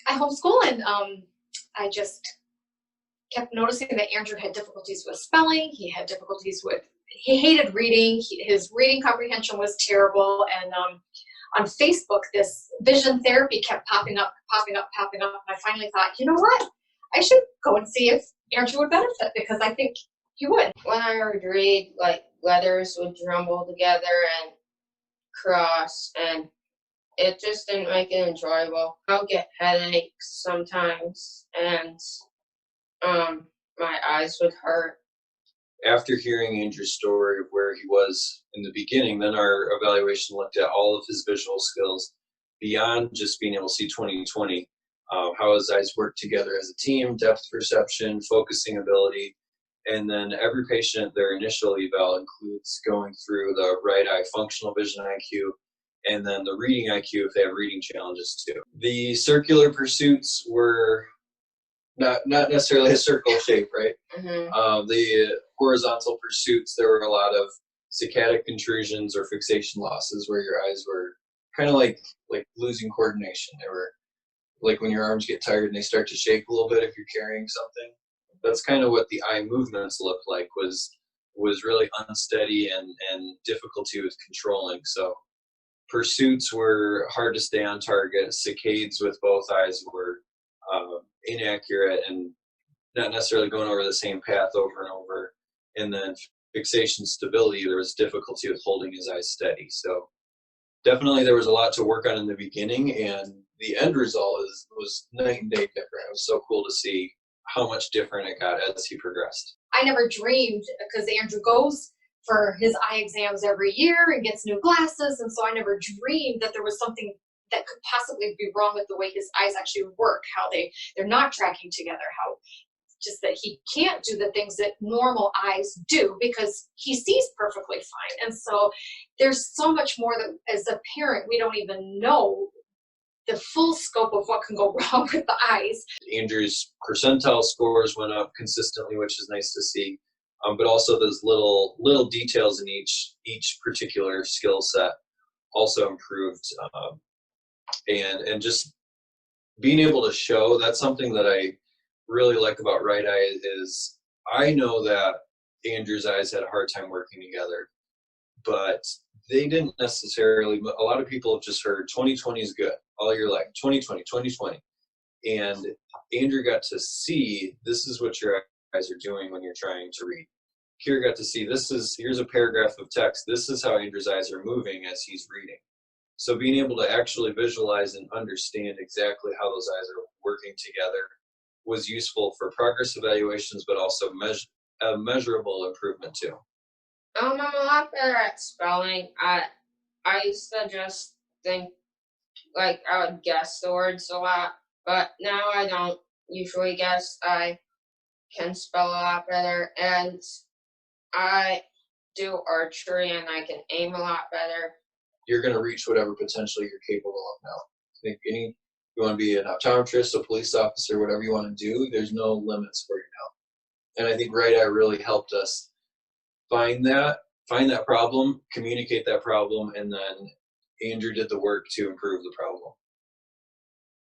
I homeschool, and I just kept noticing that Andrew had difficulties with spelling. He had difficulties with, he hated reading. His reading comprehension was terrible. And on Facebook, this vision therapy kept popping up, popping up, popping up. And I finally thought, you know what? I should go and see if Andrew would benefit, because I think he would. When I would read, like, letters would jumble together and cross, and it just didn't make it enjoyable. I'll get headaches sometimes, and my eyes would hurt. After hearing Andrew's story of where he was in the beginning, then our evaluation looked at all of his visual skills beyond just being able to see 20/20, how his eyes work together as a team, depth perception, focusing ability, and then every patient, their initial eval includes going through the right eye functional vision IQ, and then the reading IQ if they have reading challenges too. The circular pursuits were not necessarily a circle shape, right? Mm-hmm. The horizontal pursuits, there were a lot of saccadic intrusions or fixation losses where your eyes were kind of like losing coordination. They were like when your arms get tired and they start to shake a little bit if you're carrying something. That's kind of what the eye movements looked like, was really unsteady and difficulty with controlling. So pursuits were hard to stay on target. Saccades with both eyes were inaccurate and not necessarily going over the same path over and over. And then fixation stability, there was difficulty with holding his eyes steady. So definitely there was a lot to work on in the beginning, and the end result was night and day different. It was so cool to see how much different it got as he progressed. I never dreamed, because Andrew goes for his eye exams every year and gets new glasses, and so I never dreamed that there was something that could possibly be wrong with the way his eyes actually work, how they're not tracking together, how just that he can't do the things that normal eyes do because he sees perfectly fine. And so there's so much more that as a parent we don't even know the full scope of what can go wrong with the eyes. Andrew's percentile scores went up consistently, which is nice to see. But also those little details in each particular skill set also improved. And just being able to show, that's something that I really like about right eye, is I know that Andrew's eyes had a hard time working together, but they didn't necessarily, a lot of people have just heard 20/20 is good all your life, 20/20, 20/20. And Andrew got to see, this is what your eyes are doing when you're trying to read. Kira got to see, here's a paragraph of text, this is how Andrew's eyes are moving as he's reading. So being able to actually visualize and understand exactly how those eyes are working together was useful for progress evaluations, but also a measurable improvement too. I'm a lot better at spelling. I used to just think, like, I would guess the words a lot, but now I don't usually guess. I can spell a lot better, and I do archery, and I can aim a lot better. You're going to reach whatever potential you're capable of now. I think you want to be an optometrist, a police officer, whatever you want to do, there's no limits for you now. And I think Right Eye really helped us find that problem, communicate that problem, and then Andrew did the work to improve the problem.